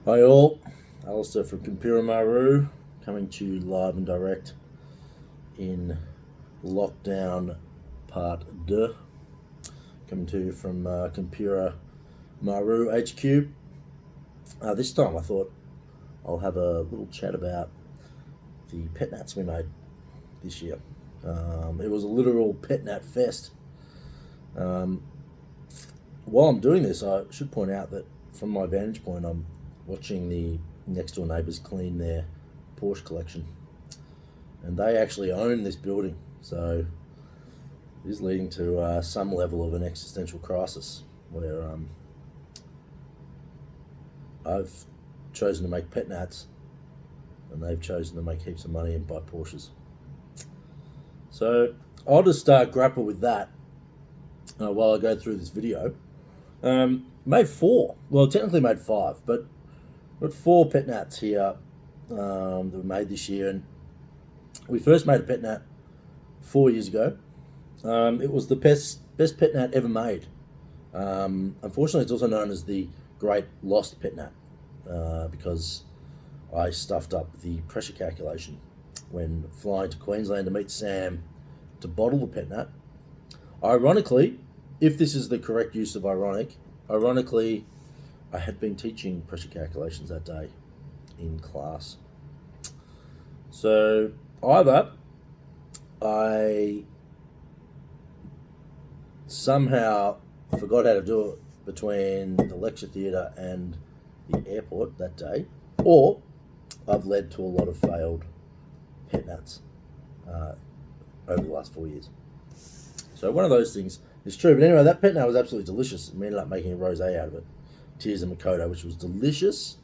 Hi all, Alastair from Konpira, Maru, coming to you live and direct in lockdown part 2. Coming to you from Konpira, Maru HQ. This time I thought I'll have a little chat about the pet nats we made this year. It was a literal pet nat fest. While I'm doing this, I should point out that from my vantage point, I'm watching the next door neighbours clean their Porsche collection, and they actually own this building, so it is leading to some level of an existential crisis where I've chosen to make pet nats and they've chosen to make heaps of money and buy Porsches. So I'll just grapple with that while I go through this video. Made 4, well technically made 5, but got 4 pet nats here that were made this year, and we first made a pet nat 4 years ago. It was the best pet nat ever made. Unfortunately, it's also known as the Great Lost Pet Nat because I stuffed up the pressure calculation when flying to Queensland to meet Sam to bottle the pet nat. Ironically, if this is the correct use of ironically, I had been teaching pressure calculations that day in class. So either I somehow forgot how to do it between the lecture theatre and the airport that day, or I've led to a lot of failed pet nats over the last 4 years. So one of those things is true. But anyway, that pet nat was absolutely delicious. We ended up making a rosé out of it. Tears and Makoto, which was delicious.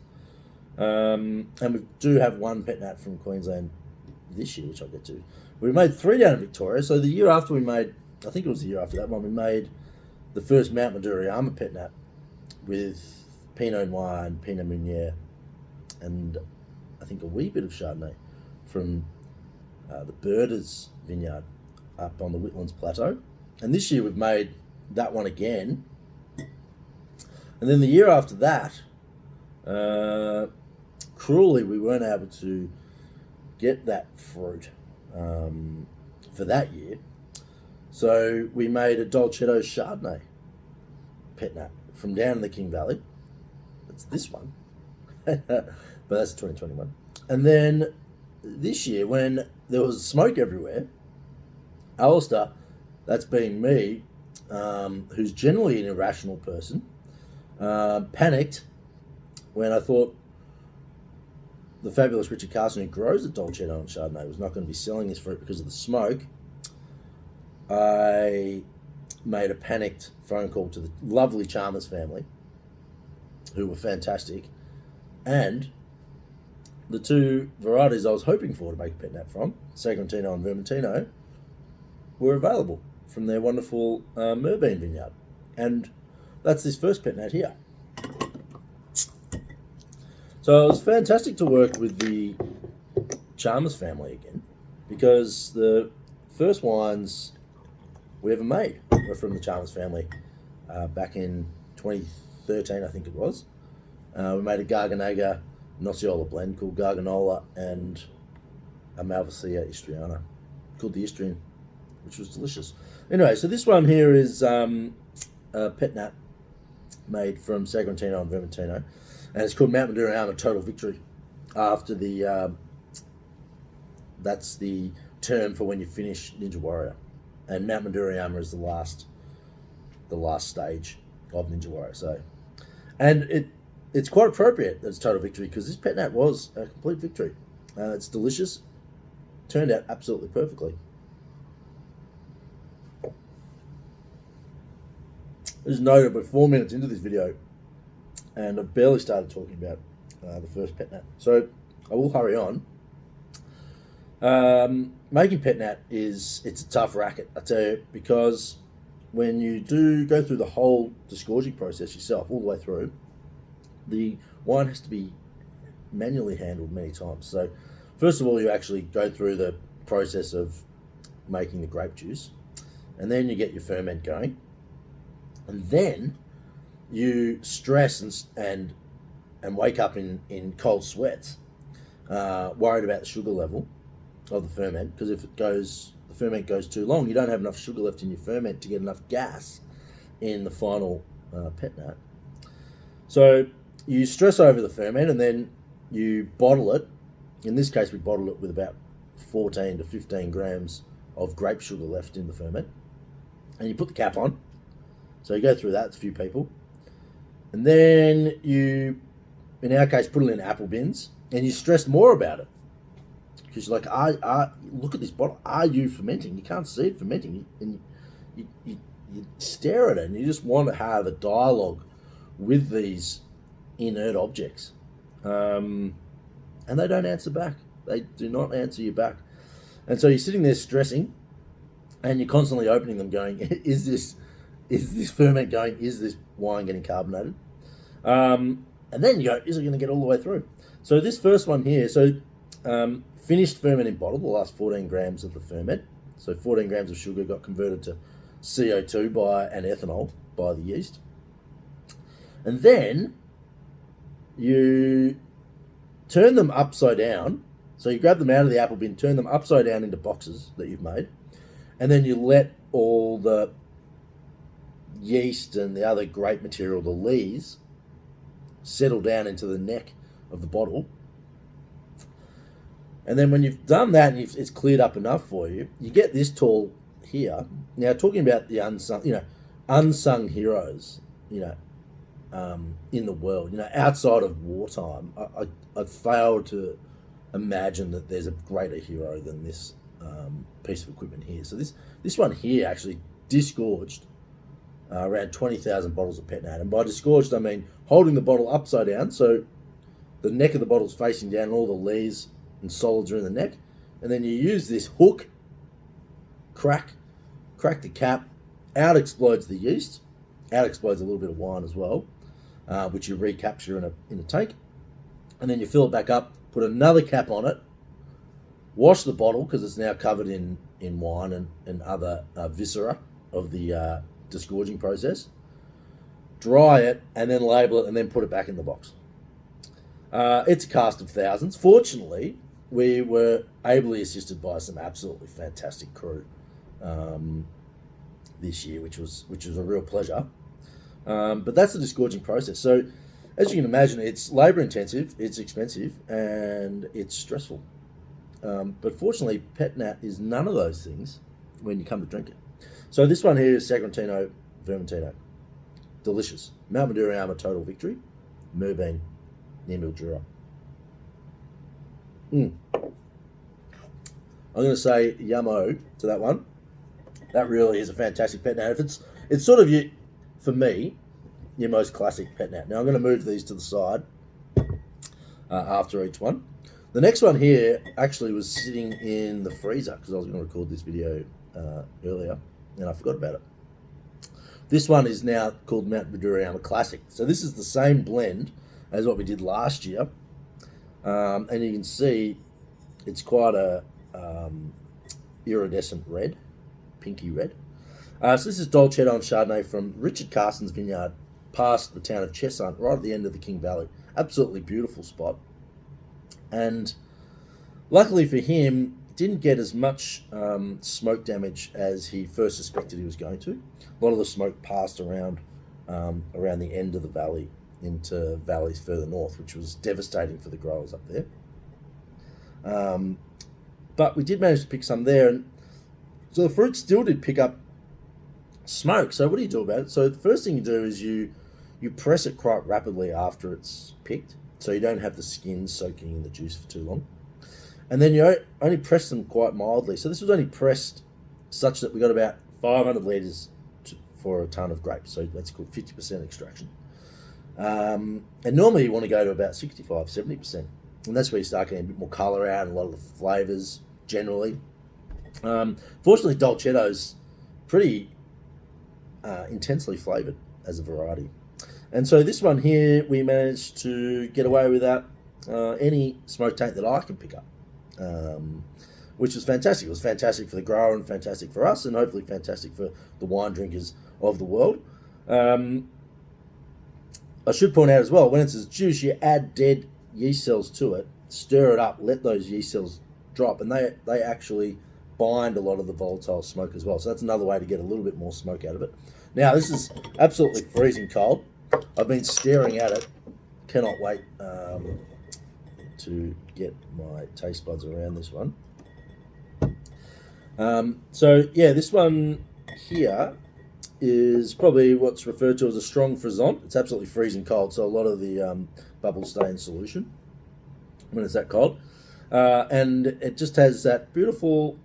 And we do have one pet nat from Queensland this year, which I'll get to. We made 3 down in Victoria. So the year after we made, I think it was the year after that one, we made the first Mount Maduriyama pet nat with Pinot Noir and Pinot Meunier, and I think a wee bit of Chardonnay from the Birders vineyard up on the Whitlands Plateau. And this year we've made that one again. And then the year after that, cruelly, we weren't able to get that fruit for that year. So we made a Dolcetto Chardonnay pet nat from down in the King Valley. That's this one. But that's 2021. And then this year, when there was smoke everywhere, Alastair, that's being me, who's generally an irrational person, panicked when I thought the fabulous Richard Carson, who grows the Dolcetto and Chardonnay, was not going to be selling this fruit because of the smoke. I made a panicked phone call to the lovely Chalmers family, who were fantastic, and the 2 varieties I was hoping for to make a pet nat from, Sagrantino and Vermentino, were available from their wonderful Merbein vineyard. And that's this first pet nat here. So it was fantastic to work with the Chalmers family again, because the first wines we ever made were from the Chalmers family back in 2013, I think it was. We made a Garganega Nocciola blend called Garganola and a Malvasia Istriana called the Istrian, which was delicious. Anyway, so this one here is a pet nat made from Sagrantino and Vermentino, and it's called Mount Maduriyama Total Victory, after the that's the term for when you finish Ninja Warrior, and Mount Maduriyama is the last stage of Ninja Warrior. So, and it's quite appropriate that it's Total Victory, because this pet nat was a complete victory. It's delicious, turned out absolutely perfectly. Just noted we're 4 minutes into this video and I've barely started talking about the first pet nat, so I will hurry on. Making pet nat it's a tough racket, I tell you, because when you do go through the whole disgorging process yourself, all the way through, the wine has to be manually handled many times. So first of all, you actually go through the process of making the grape juice, and then you get your ferment going, and then you stress and and wake up in cold sweats, worried about the sugar level of the ferment, because if the ferment goes too long, you don't have enough sugar left in your ferment to get enough gas in the final pet nat. So you stress over the ferment, and then you bottle it. In this case, we bottle it with about 14 to 15 grams of grape sugar left in the ferment, and you put the cap on. So you go through that, it's a few people. And then you, in our case, put it in apple bins, and you stress more about it. Because you're like, look at this bottle. Are you fermenting? You can't see it fermenting. And you stare at it, and you just want to have a dialogue with these inert objects. And they don't answer back. They do not answer you back. And so you're sitting there stressing, and you're constantly opening them going, is this ferment going? Is this wine getting carbonated? And then you go, is it going to get all the way through? So this first one here, finished ferment in bottle, the last 14 grams of the ferment. So 14 grams of sugar got converted to CO2 and ethanol by the yeast. And then you turn them upside down. So you grab them out of the apple bin, turn them upside down into boxes that you've made, and then you let all the yeast and the other grape material, the lees, settle down into the neck of the bottle. And then when you've done that and it's cleared up enough for you, you get this tall here. Now, talking about the unsung heroes, in the world, outside of wartime, I fail to imagine that there's a greater hero than this piece of equipment here. So this one here actually disgorged around 20,000 bottles of pet nat. And by disgorged, I mean holding the bottle upside down, so the neck of the bottle's facing down, and all the lees and solids are in the neck. And then you use this hook, crack the cap, out explodes the yeast, out explodes a little bit of wine as well, which you recapture in a tank. And then you fill it back up, put another cap on it, wash the bottle because it's now covered in wine and other viscera of the disgorging process, dry it, and then label it, and then put it back in the box. It's a cast of thousands. Fortunately, we were ably assisted by some absolutely fantastic crew this year, which was a real pleasure. But that's the disgorging process. So, as you can imagine, it's labour intensive, it's expensive, and it's stressful. But fortunately, pet nat is none of those things when you come to drink it. So this one here is Sagrantino Vermentino. Delicious. Mount Maduriama Total Victory. Merbein near Mildura. I'm going to say yummo to that one. That really is a fantastic pet nat. It's sort of for me, your most classic pet nat. Now I'm going to move these to the side after each one. The next one here actually was sitting in the freezer because I was going to record this video earlier and I forgot about it. This one is now called Mount Maduriama Classic. So this is the same blend as what we did last year. And you can see it's quite a iridescent red, pinky red. So this is Dolcetto and Chardonnay from Richard Carson's vineyard, past the town of Cheshunt, right at the end of the King Valley. Absolutely beautiful spot. And luckily for him, didn't get as much smoke damage as he first suspected he was going to. A lot of the smoke passed around the end of the valley into valleys further north, which was devastating for the growers up there. But we did manage to pick some there, and so the fruit still did pick up smoke. So what do you do about it? So the first thing you do is you press it quite rapidly after it's picked, so you don't have the skin soaking in the juice for too long. And then you only press them quite mildly. So this was only pressed such that we got about 500 litres for a tonne of grapes. So that's called 50% extraction. And normally you want to go to about 65, 70%. And that's where you start getting a bit more colour out and a lot of the flavours generally. Fortunately, Dolcetto's pretty intensely flavoured as a variety. And so this one here, we managed to get away without any smoke taint that I can pick up. Which was fantastic. It was fantastic for the grower and fantastic for us, and hopefully fantastic for the wine drinkers of the world. I should point out as well, when it's as juice, you add dead yeast cells to it, stir it up, let those yeast cells drop, and they actually bind a lot of the volatile smoke as well. So that's another way to get a little bit more smoke out of it. Now, this is absolutely freezing cold. I've been staring at it. Cannot wait to get my taste buds around this one. So, yeah, this one here is probably what's referred to as a strong frisson. It's absolutely freezing cold, so a lot of the bubbles stay in solution when it's that cold. And it just has that beautiful,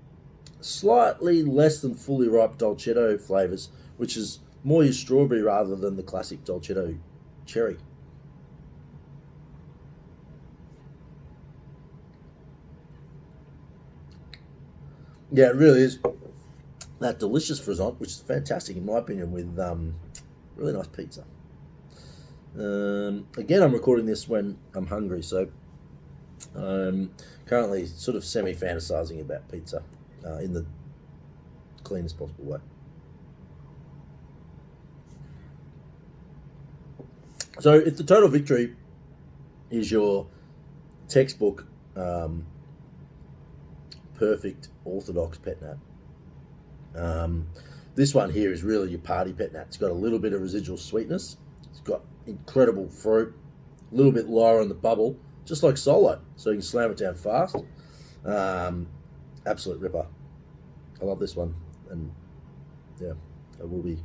slightly less than fully ripe dolcetto flavours, which is more your strawberry rather than the classic dolcetto cherry. Yeah, it really is that delicious frisson, which is fantastic in my opinion, with really nice pizza. Again, I'm recording this when I'm hungry, so I'm currently sort of semi-fantasizing about pizza in the cleanest possible way. So if the total victory is your textbook perfect orthodox pet nat, this one here is really your party pet nat. It's got a little bit of residual sweetness. It's got incredible fruit, a little bit lower in the bubble, just like Solo, so you can slam it down fast. Absolute ripper. I love this one, and yeah, I will be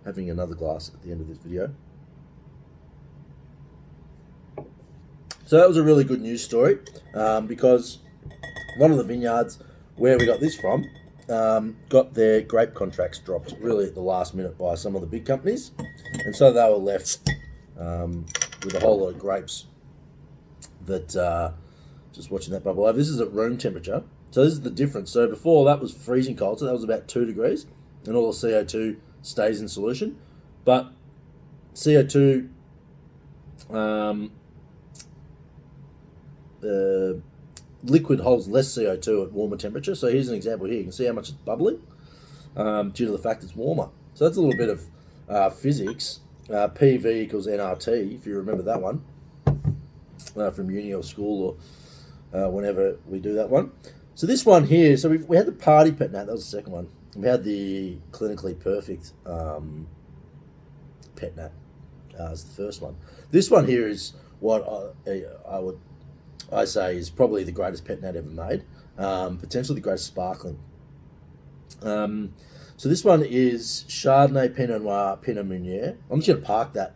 having another glass at the end of this video. So that was a really good news story, because one of the vineyards where we got this from got their grape contracts dropped really at the last minute by some of the big companies, and so they were left with a whole lot of grapes that, just watching that bubble over, this is at room temperature, so this is the difference. So before that was freezing cold, so that was about 2 degrees, and all the CO2 stays in solution, but CO2 liquid holds less CO2 at warmer temperature. So here's an example here. You can see how much it's bubbling due to the fact it's warmer. So that's a little bit of physics. PV equals nRT, if you remember that one from uni or school or whenever we do that one. So this one here, so we had the party pet nat, that was the second one. We had the clinically perfect pet nat as the first one. This one here is what I say is probably the greatest pet nat ever made, potentially the greatest sparkling. So this one is Chardonnay, Pinot Noir, Pinot Meunier. I'm just going to park that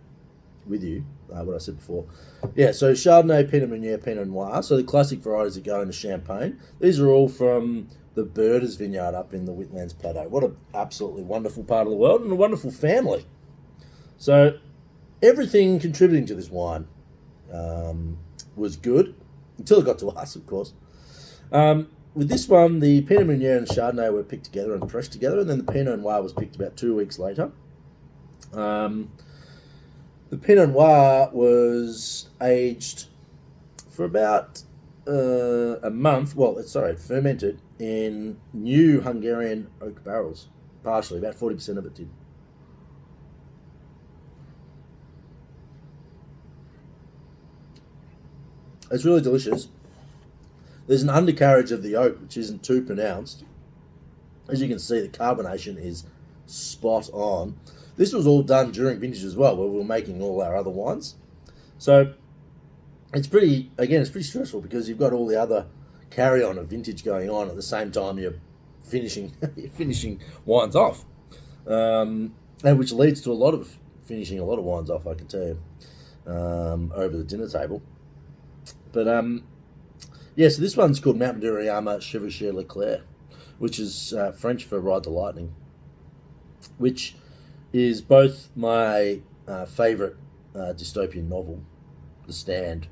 with you, what I said before. Yeah, so Chardonnay, Pinot Meunier, Pinot Noir. So the classic varieties that go into Champagne. These are all from the Birders vineyard up in the Whitlands Plateau. What an absolutely wonderful part of the world and a wonderful family. So everything contributing to this wine was good, until it got to us, of course. With this one, the Pinot Meunier and Chardonnay were picked together and pressed together, and then the Pinot Noir was picked about 2 weeks later. The Pinot Noir was aged for about a month. Well, it fermented in new Hungarian oak barrels, partially. About 40% of it did. It's really delicious. There's an undercarriage of the oak, which isn't too pronounced. As you can see, the carbonation is spot on. This was all done during vintage as well, where we were making all our other wines. So it's pretty stressful because you've got all the other carry-on of vintage going on at the same time you're finishing wines off, and which leads to a lot of finishing a lot of wines off, I can tell you, over the dinner table. But yeah, so this one's called Mount Duriama Chevauché Leclerc, which is French for Ride the Lightning, which is both my favourite dystopian novel, The Stand,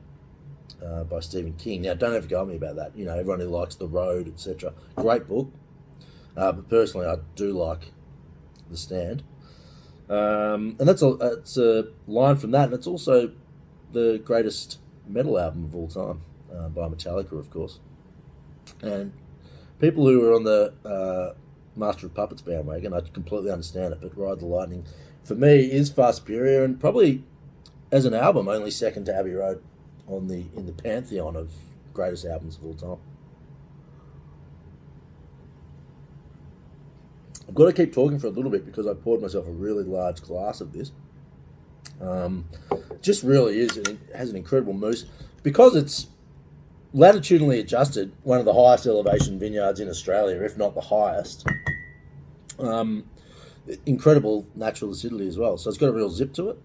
by Stephen King. Now, don't ever go at me about that. You know, everyone who likes The Road, etc. Great book, but personally, I do like The Stand, and it's a line from that, and it's also the greatest metal album of all time, by Metallica, of course. And people who are on the Master of Puppets bandwagon, I completely understand it, but Ride the Lightning, for me, is far superior, and probably as an album, only second to Abbey Road in the pantheon of greatest albums of all time. I've got to keep talking for a little bit because I poured myself a really large glass of this. Just really is. It has an incredible mousse. Because it's latitudinally adjusted, one of the highest elevation vineyards in Australia, if not the highest. Incredible natural acidity as well. So it's got a real zip to it.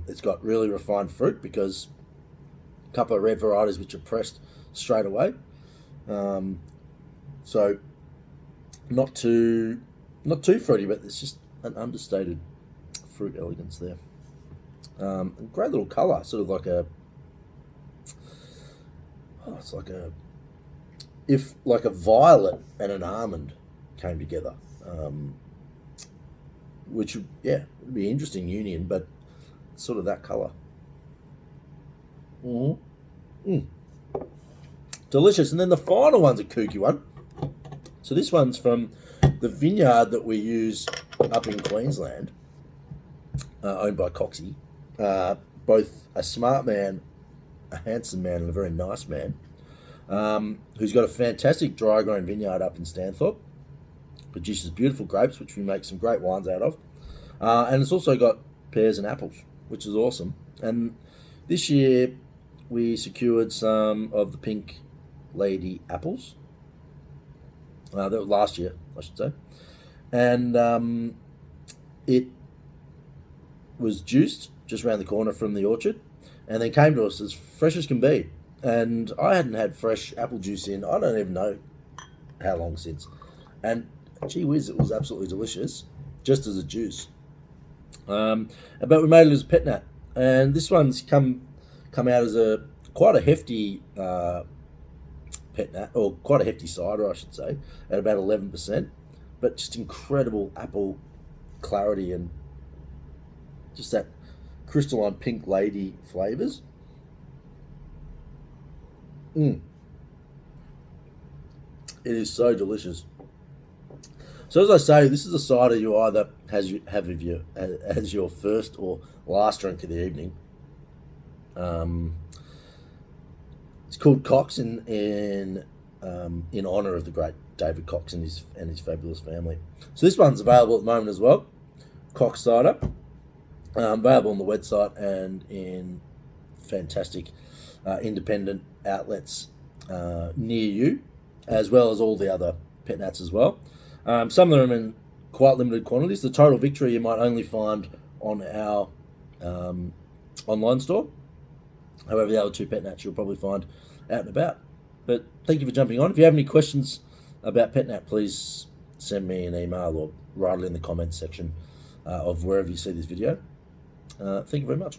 It's got really refined fruit because a couple of red varieties which are pressed straight away. So not too fruity, but it's just an understated fruit elegance there. Great little colour, sort of like like a violet and an almond came together, which would be an interesting union, but sort of that colour. Delicious. And then the final one's a kooky one. So this one's from the vineyard that we use up in Queensland, owned by Coxie. Both a smart man, a handsome man, and a very nice man, who's got a fantastic dry grown vineyard up in Stanthorpe. Produces beautiful grapes, which we make some great wines out of. And it's also got pears and apples, which is awesome. And this year we secured some of the Pink Lady apples. That was last year, I should say. And it was juiced just around the corner from the orchard, and then came to us as fresh as can be. And I hadn't had fresh apple juice in, I don't even know how long since. And gee whiz, it was absolutely delicious, just as a juice. But we made it as a pet nat, and this one's come out as quite a hefty pet nat, or quite a hefty cider, I should say, at about 11%. But just incredible apple clarity and just that crystalline Pink Lady flavours. It is so delicious. So as I say, this is a cider you either have as your first or last drink of the evening. It's called Cox in honour of the great David Cox and his fabulous family. So this one's available at the moment as well. Cox cider, available on the website and in fantastic independent outlets near you, as well as all the other pet nats as well. Some of them in quite limited quantities. The Total Victory you might only find on our online store. However, the other two pet nats you'll probably find out and about. But thank you for jumping on. If you have any questions about pet nat, please send me an email or write it in the comments section of wherever you see this video. Thank you very much.